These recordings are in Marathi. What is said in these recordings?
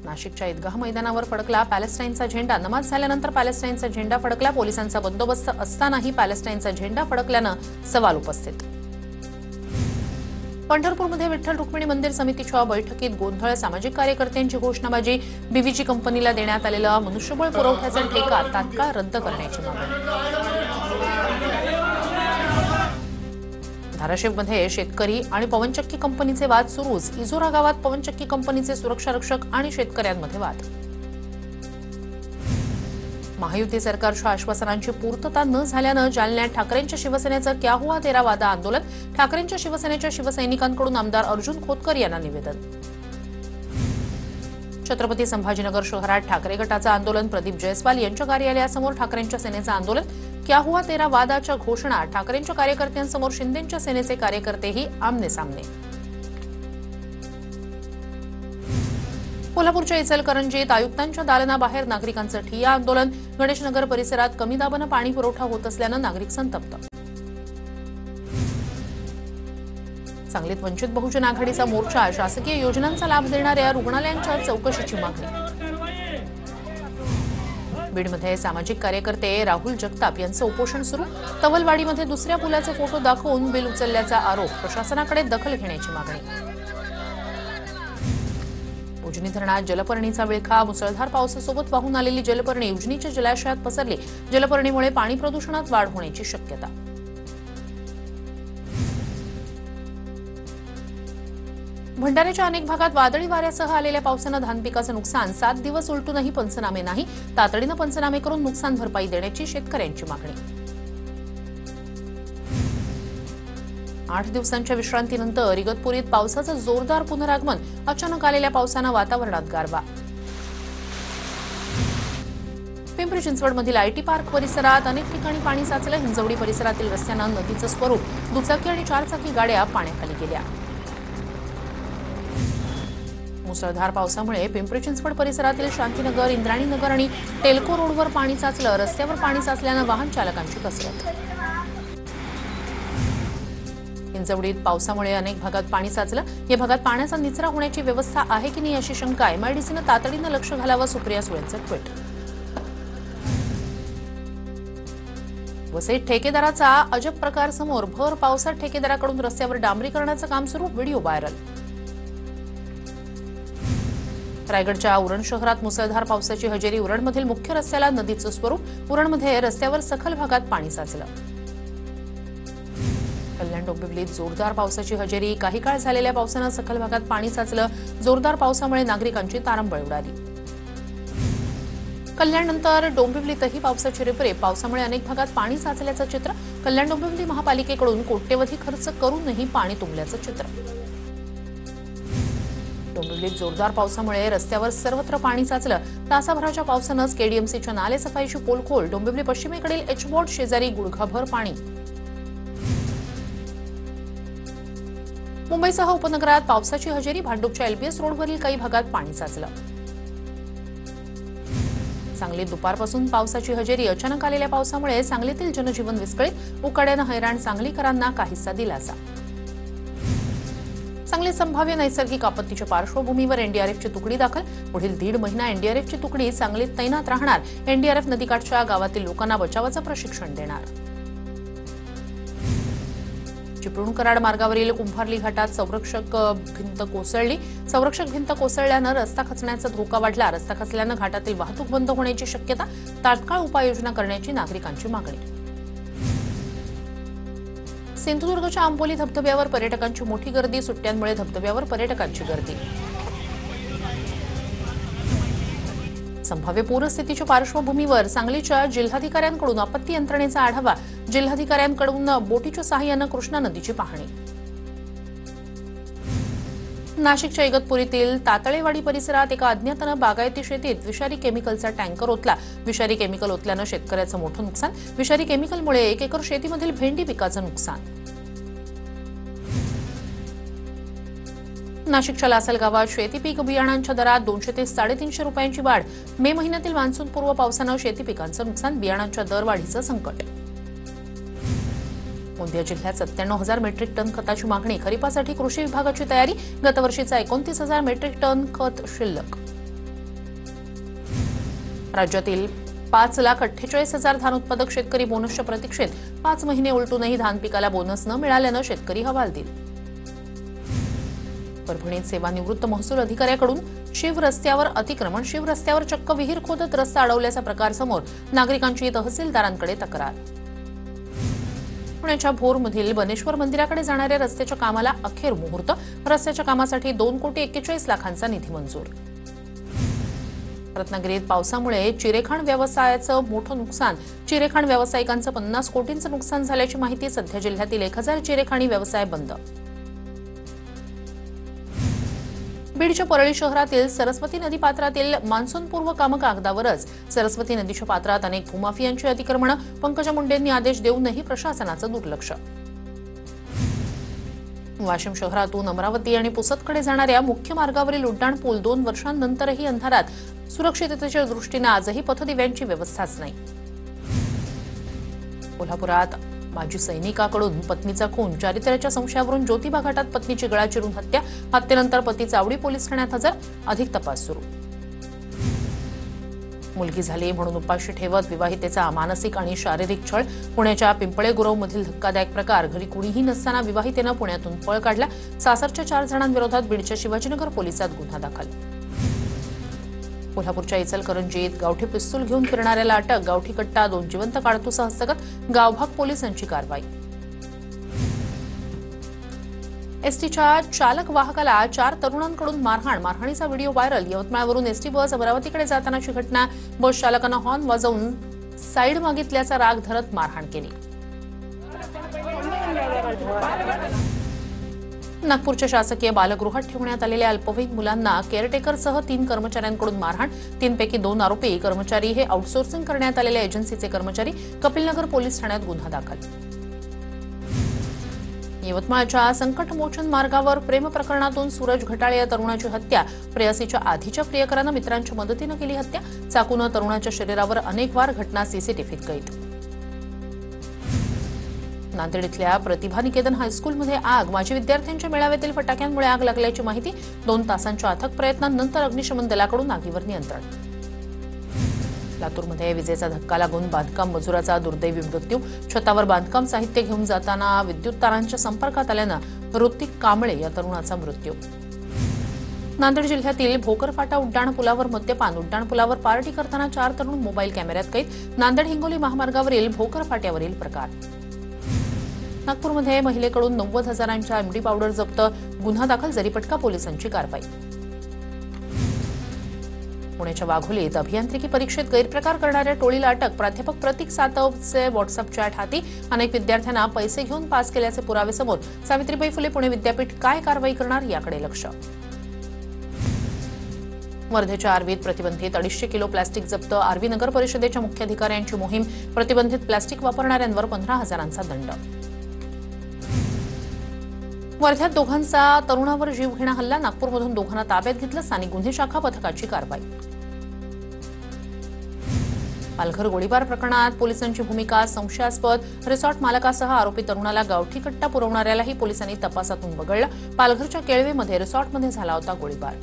नाशिकच्या ईदगाह मैदानावर फडकला पॅलेस्टाईनचा झेंडा। नमाज झाल्यानंतर पॅलेस्टाईनचा झेंडा फडकला। पोलिसांचा बंदोबस्त असतानाही पॅलेस्टाईनचा झेंडा फडकल्यानं सवाल उपस्थित। पंढरपूरमध्ये विठ्ठल रुक्मिणी मंदिर समितीच्या बैठकीत गोंधळ। सामाजिक कार्यकर्त्यांची घोषणाबाजी। बीव्हीजी कंपनीला देण्यात आलेला मनुष्यबळ पुरवठ्याचा ठेका तात्काळ रद्द करण्याची मागणी। धाराशिवमध्ये शेतकरी आणि पवनचक्की कंपनीचे वाद सुरूच। इजोरा गावात पवनचक्की कंपनीचे सुरक्षा रक्षक आणि शेतकऱ्यांमध्ये वाद। महायुती सरकारच्या आश्वासनांची पूर्तता न झाल्यानं जालन्यात ठाकरेंच्या शिवसेनेचं क्या हुआ तेरा वादा आंदोलन। ठाकरेंच्या शिवसेनेच्या शिवसैनिकांकडून आमदार अर्जुन खोतकर यांना निवेदन। छत्रपती संभाजीनगर शहरात ठाकरे गटाचं आंदोलन। प्रदीप जयस्वाल यांच्या कार्यालयासमोर ठाकरेंच्या सेनेचं आंदोलन। क्या हुआ तेरा वादाच्या घोषणा। ठाकरेंच्या कार्यकर्त्यांसमोर शिंदेंच्या सेनेचे कार्यकर्तेही आमने सामने। कोल्हापूरच्या इचलकरंजीत आयुक्तांच्या दालनाबाहेर नागरिकांचं ठिय्या आंदोलन। गणेशनगर परिसरात कमी दाबानं पाणी पुरवठा होत असल्यानं नागरिक संतप्त। सांगलीत वंचित बहुजन आघाडीचा मोर्चा। शासकीय योजनांचा लाभ देणाऱ्या रुग्णालयांच्या चौकशीची मागणी। बीडमध्ये सामाजिक कार्यकर्ते राहुल जगताप यांचं उपोषण सुरू। तवलवाडीमध्ये दुसऱ्या पुलाचे फोटो दाखवून बिल उचलल्याचा आरोप। प्रशासनाकडे दखल घेण्याची मागणी। उजनी धरणात जलपर्णीचा विळखा। मुसळधार पावसासोबत वाहून आलेली जलपर्णी उजनीच्या जलाशयात पसरली। जलपर्णीमुळे पाणी प्रदूषणात वाढ होण्याची शक्यता। भंडाऱ्याच्या अनेक भागात वादळी वाऱ्यासह आलेल्या पावसानं धान पिकाचं नुकसान। 7 दिवस उलटूनही पंचनामे नाही। तातडीनं पंचनामे करून नुकसान भरपाई देण्याची शेतकऱ्यांची मागणी। 8 दिवसांच्या विश्रांतीनंतर इगतपुरीत पावसाचं जोरदार पुनरागमन। अचानक आलेल्या पावसानं वातावरणात गारवा। पिंपरी चिंचवडमधील आयटी पार्क परिसरात अनेक ठिकाणी पाणी साचलं। हिंजवडी परिसरातील रस्त्यांना नदीचं स्वरूप। दुचाकी आणि 4 चाकी गाड्या पाण्याखाली गेल्या। मुसळधार पावसामुळे पिंपरी चिंचवड परिसरातील शांतीनगर, इंद्राणीनगर आणि टेल्को रोडवर पाणी साचलं। रस्त्यावर पाणी साचल्यानं वाहन चालकांची कसरत। हिंजवडीत पावसामुळे अनेक भागात पाणी साचलं। या भागात पाण्याचा निचरा होण्याची व्यवस्था आहे की नाही अशी शंका एमआयडीसीनं तातडीनं लक्ष घालावं। सुप्रिया सुळेंचं ट्विट। वसईत ठेकेदाराचा अजब प्रकार समोर। भर पावसात ठेकेदाराकडून रस्त्यावर डांबरीकरणाचं काम सुरू। Video viral. रायगडच्या उरण शहरात मुसळधार पावसाची हजेरी। उरणमधील मुख्य रस्त्याला नदीचं स्वरूप। उरणमध्ये रस्त्यावर सखल भागात पाणी साचलं। कल्याण डोंबिवलीत जोरदार पावसाची हजेरी। काही काळ झालेल्या पावसानं सखल भागात पाणी साचलं। जोरदार पावसामुळे नागरिकांची तारंबळ उडाली। कल्याणनंतर डोंबिवलीतही पावसाची रिपरिप। पावसामुळे अनेक भागात पाणी साचल्याचं चित्र। कल्याण डोंबिवली महापालिकेकडून कोट्यवधी खर्च करूनही पाणी तुंबल्याचं चित्र। डोंबिवलीत जोरदार पावसामुळे रस्त्यावर सर्वत्र पाणी साचलं। तासाभराच्या पावसानं केडीएमसीच्या नालेसफाईची पोलखोल। डोंबिवली पश्चिमेकडील एचबॉट शेजारी गुडघाभर पाणी। मुंबईसह उपनगरात पावसाची हजेरी। भांडूपच्या एलबीएस रोडवरील काही भागात पाणी साचलं। सांगलीत दुपारपासून पावसाची हजेरी। अचानक आलेल्या पावसामुळे सांगलीतील जनजीवन विस्कळीत। उकाड्यानं हैराण सांगलीकरांना काहीसा दिलासा। सांगलीत संभाव्य नैसर्गिक आपत्तीच्या पार्श्वभूमीवर एनडीआरएफची तुकडी दाखल। पुढील 1.5 महिना एनडीआरएफची तुकडी सांगलीत तैनात राहणार। एनडीआरएफ नदीकाठच्या गावातील लोकांना बचावाचं प्रशिक्षण देणार। चिपळूण कराड मार्गावरील कुंभारली घाटात संरक्षक भिंत कोसळली। संरक्षक भिंत कोसळल्यानं रस्ता खचण्याचा धोका वाढला। रस्ता खचल्यानं घाटातील वाहतूक बंद होण्याची शक्यता। तात्काळ उपाययोजना करण्याची नागरिकांची मागणी। सिंधुदुर्गच्या आंबोली धबधब्यावर पर्यटकांची मोठी गर्दी। सुट्ट्यांमुळे धबधब्यावर पर्यटकांची गर्दी। संभाव्य पूरस्थितीच्या पार्श्वभूमीवर सांगलीच्या जिल्हाधिकाऱ्यांकडून आपत्ती यंत्रणेचा आढावा। जिल्हाधिकाऱ्यांकडून बोटीच्या सहाय्यानं कृष्णा नदीची पाहणी। नाशिकच्या इगतपुरीतील तातळेवाडी परिसरात एका अज्ञातानं बागायती शेतीत विषारी केमिकलचा टँकर ओतला। विषारी केमिकल ओतल्यानं शेतकऱ्याचं मोठं नुकसान। विषारी केमिकलमुळे 1 एकर शेतीमधील भेंडी पिकाचं नुकसान। नाशिकच्या लासल गावात शेती पीक बियाणांच्या दरात 200 ते 350 रुपयांची वाढ। मे महिन्यातील मान्सूनपूर्व पावसानं शेती पिकांचं नुकसान। बियाणांच्या दरवाढीचं संकट। गोंदिया जिल्ह्यात 97,000 मेट्रिक टन खताची मागणी। खरीपासाठी कृषी विभागाची तयारी। गतवर्षीचा 29,000 मेट्रिक टन खत शिल्लक। राज्यातील 5,48,000 धान उत्पादक शेतकरी बोनसच्या प्रतीक्षेत 5 महिने उलटूनही धान पिकाला बोनस न मिळाल्यानं शेतकरी हवालदिल. परभणीत सेवानिवृत्त महसूल अधिकाऱ्याकडून शिव रस्त्यावर अतिक्रमण, शिव रस्त्यावर चक्क विहीर खोदत रस्ता अडवल्याचा प्रकार समोर, नागरिकांची तहसीलदारांकडे तक्रार. पुण्याच्या भोरमधील बनेश्वर मंदिराकडे जाणाऱ्या रस्त्याच्या कामाला अखेर मुहूर्त, रस्त्याच्या कामासाठी 2,41,00,000 निधी मंजूर. रत्नागिरीत पावसामुळे चिरेखाण व्यवसायाचं मोठं नुकसान, चिरेखाण व्यावसायिकांचं 50 कोटींचं नुकसान झाल्याची माहिती. सध्या जिल्ह्यातील 1,000 चिरेखाणी व्यवसाय बंद. बीडच्या परळी शहरातील सरस्वती नदी पात्रातील मान्सूनपूर्व कामं कागदावरच, सरस्वती नदीच्या पात्रात अनेक भूमाफियांची अतिक्रमणं, पंकजा मुंडेंनी आदेश देऊनही प्रशासनाचं दुर्लक्ष. वाशिम शहरातून अमरावती आणि पुसदकडे जाणाऱ्या मुख्य मार्गावरील उड्डाण पूल 2 वर्षांनंतरही अंधारात, सुरक्षिततेच्या दृष्टीने आजही पथदिव्यांची व्यवस्थाच नाही. कोल्हापुरात माजी सैनिकाकडून पत्नीचा खून, चारित्र्याच्या संशयावरून ज्योतिबा घाटात पत्नीची गळा चिरून हत्या, हत्येनंतर पती चावडी पोलीस ठाण्यात हजर, अधिक तपास सुरू. मुलगी झाली म्हणून उपाशी ठेवत विवाहितेचा मानसिक आणि शारीरिक छळ, पुण्याच्या पिंपळे गुरवमधील धक्कादायक प्रकार. घरी कुणीही नसताना विवाहितेनं पुण्यातून पळ काढला, सासरच्या 4 जणांविरोधात बीडच्या शिवाजीनगर पोलिसात गुन्हा दाखल. कोल्हापूरच्या इचलकरंजीत गावठी पिस्तूल घेऊन फिरणाऱ्याला अटक, गावठी कट्टा, 2 जिवंत काडतुसं हस्तगत, गावभाग पोलिसांची कारवाई. एसटीच्या चालक वाहकाला 4 तरुणांकडून मारहाण, मारहाणीचा व्हिडिओ व्हायरल. यवतमाळवरून एसटी बस अमरावतीकडे जातानाची घटना. बस चालकानं हॉर्न वाजवून साईड मागितल्याचा राग धरत मारहाण केली. नागपूरच्या शासकीय बालगृहात ठेवण्यात आलेल्या अल्पवयीन मुलांना केअरटेकरसह 3 कर्मचाऱ्यांकडून मारहाण. 3 पैकी 2 आरोपी कर्मचारी हे आउटसोर्सिंग करण्यात आलेल्या एजन्सीचे कर्मचारी. कपिलनगर पोलीस ठाण्यात गुन्हा दाखल. यवतमाळच्या संकटमोचन मार्गावर प्रेम प्रकरणातून सूरज घटाळे या तरुणाची हत्या. प्रेयसीच्या आधीच्या प्रियकरानं मित्रांच्या मदतीनं केली हत्या. चाकूनं तरुणाच्या शरीरावर अनेक वार, घटना सीसीटीव्हीत कैद. नांदेड इथल्या प्रतिभा निकेतन हायस्कूलमध्ये आग, माजी विद्यार्थ्यांच्या मेळाव्यातील फटाक्यांमुळे आग लागल्याची माहिती. 2 तासांच्या अथक प्रयत्नांनंतर अग्निशमन दलाकडून आगीवर नियंत्रण. लातूरमध्ये विजेचा धक्का लागून बांधकाम मजुराचा दुर्दैवी मृत्यू. छतावर बांधकाम साहित्य घेऊन जाताना विद्युत तारांच्या संपर्कात आल्यानं ऋतिक कांबळे या तरुणाचा मृत्यू. नांदेड जिल्ह्यातील भोकरफाटा उड्डाणपुलावर मद्यपान, उड्डाणपुलावर पार्टी करताना 4 तरुण मोबाईल कॅमेऱ्यात कैद. नांदेड हिंगोली महामार्गावरील भोकरफाट्यावरील प्रकार. नागपूरमध्ये महिलेकडून 90,000च्या एमडी पावडर जप्त, गुन्हा दाखल. जरीपटका पोलिसांची कारवाई. पुण्याच्या वाघोलीत अभियांत्रिकी परीक्षेत गैरप्रकार करणाऱ्या टोळीला अटक. प्राध्यापक प्रतीक सातवचे व्हॉट्सअप चॅट हाती. अनेक विद्यार्थ्यांना पैसे घेऊन पास केल्याचे पुरावे समोर. सावित्रीबाई फुले पुणे विद्यापीठ काय कारवाई करणार याकडे लक्ष. वर्धेच्या आर्वीत प्रतिबंधित 250 किलो प्लास्टिक जप्त. आर्वी नगर परिषदेच्या मुख्याधिकाऱ्यांची मोहीम. प्रतिबंधित प्लास्टिक वापरणाऱ्यांवर 15,000चा दंड. वर्ध्यात दोघांचा तरुणावर जीवघेणा हल्ला. नागपूरमधून दोघांना ताब्यात घेतलं. स्थानिक गुन्हे शाखा पथकाची कारवाई. पालघर गोळीबार प्रकरणात पोलिसांची भूमिका संशयास्पद. रिसॉर्ट मालकासह आरोपी तरुणाला गावठी कट्टा पुरवणाऱ्यालाही पोलिसांनी तपासातून वगळलं. पालघरच्या केळवेमध्ये रिसॉर्टमध्ये झाला होता गोळीबार.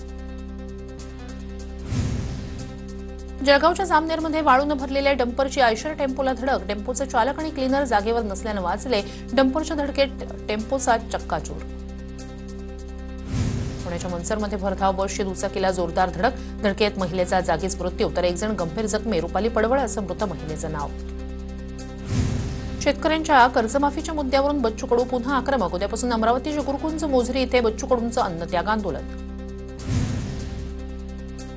जळगावच्या जामनेरमध्ये वाळूनं भरलेल्या डंपरची आयशर टेम्पोला धडक. टेम्पोचे चालक आणि क्लीनर जागेवर नसल्यानं वाचले. डंपरच्या धडकेत टेम्पोचा चक्काचूर. पुण्याच्या मनसरमध्ये भरधाव बसची दुचाकीला जोरदार धडक. धडकेत महिलेचा जागीच मृत्यू, तर 1 जण गंभीर जखमी. रुपाली पडवळ असं मृत महिलेचं नाव. शेतकऱ्यांच्या कर्जमाफीच्या मुद्द्यावरून बच्चू कडू पुन्हा आक्रमक. उद्यापासून अमरावतीच्या गुरुकुंज मोझरी इथे बच्चू कडूंचं अन्नत्याग आंदोलन.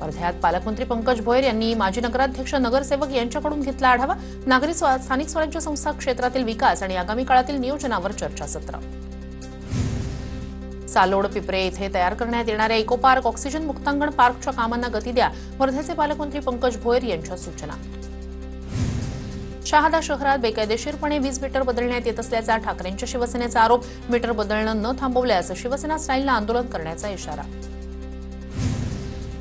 वर्ध्यात पालकमंत्री पंकज भोयर यांनी माजी नगराध्यक्ष, नगरसेवक यांच्याकडून घेतला आढावा. स्थानिक स्वराज्य संस्था क्षेत्रातील विकास आणि आगामी काळातील नियोजनावर चर्चासत्र. सालोड पिपरे इथे तयार करण्यात येणाऱ्या इको पार्क, ऑक्सिजन मुक्तांगण पार्कच्या कामांना गती द्या. वर्ध्याचे पालकमंत्री पंकज भोयर यांच्या सूचना. शहादा शहरात बेकायदेशीरपणे वीज मीटर बदलण्यात येत असल्याचा ठाकरेंच्या शिवसेनेचा आरोप. मीटर बदलणं न थांबवल्यास शिवसेना स्टाईलनं आंदोलन करण्याचा इशारा.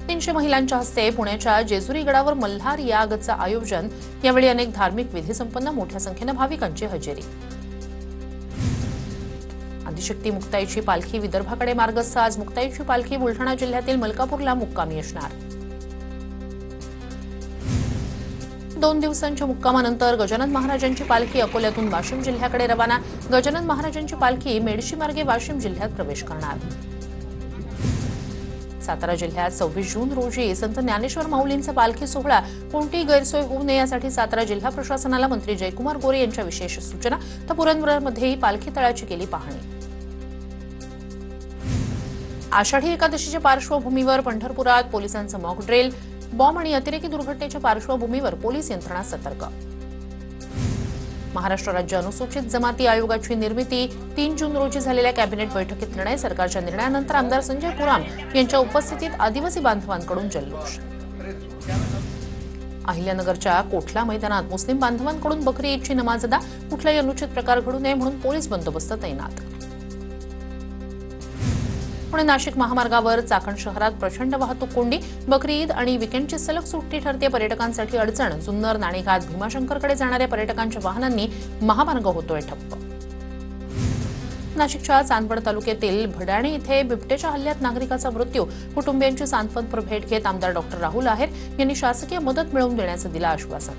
300 महिलांच्या हस्ते पुण्याच्या जेजुरी गडावर मल्हार यागचं आयोजन. यावेळी अनेक धार्मिक विधी संपन्न, मोठ्या संख्येनं भाविकांची हजेरी. आदिशक्ती मुक्ताईची पालखी विदर्भाकडे मार्गस्थ. आज मुक्ताईची पालखी बुलढाणा जिल्ह्यातील मलकापूरला मुक्कामी असणार. 2 दिवसांच्या मुक्कामानंतर गजानन महाराजांची पालखी अकोल्यातून वाशिम जिल्ह्याकडे रवाना. गजानन महाराजांची पालखी मेडशी मार्गे वाशिम जिल्ह्यात प्रवेश करणार. सातारा जिल्ह्यात 26 जून रोजी संत ज्ञानेश्वर माऊलींचा पालखी सोहळा कोणतीही गैरसोय होऊ नये यासाठी सातारा जिल्हा प्रशासनाला मंत्री जयकुमार गोरे यांच्या विशेष सूचना. तर पुरंदरमध्येही पालखी तळाची केली पाहणी. आषाढी एकादशीच्या पार्श्वभूमीवर पंढरपुरात पोलिसांचं मॉक ड्रिल. बॉम्ब आणि अतिरेकी दुर्घटनेच्या पार्श्वभूमीवर पोलीस यंत्रणा सतर्क. महाराष्ट्र राज्य अनुसूचित जमाती आयोगाची निर्मिती. 3 जून रोजी झालेल्या कॅबिनेट बैठकीत निर्णय. सरकारच्या निर्णयानंतर आमदार संजय पुराम यांच्या उपस्थितीत आदिवासी बांधवांकडून जल्लोष. अहिल्यानगरच्या कोठला मैदानात मुस्लिम बांधवांकडून बकरी ईदची नमाज अदा. कुठलाही अनुचित प्रकार घडू नये म्हणून पोलीस बंदोबस्त तैनात. पुणे नाशिक महामार्गावर चाकण शहरात प्रचंड वाहतूक कोंडी. बकरी ईद आणि विकेंडची सलग सुट्टी ठरते. पर्यटकांसाठी अडचण. जुन्नर, नाणेघाट, भीमाशंकरकडे जाणाऱ्या पर्यटकांच्या वाहनांनी महामार्ग होतोय ठप्प. नाशिकच्या चांदवड तालुक्यातील भडाणे इथे बिबट्याच्या हल्ल्यात नागरिकाचा मृत्यू. कुटुंबियांची सांत्वनपर भेट घेत आमदार डॉ. राहुल आहेर यांनी शासकीय मदत मिळवून देण्याचं दिलं आश्वासन.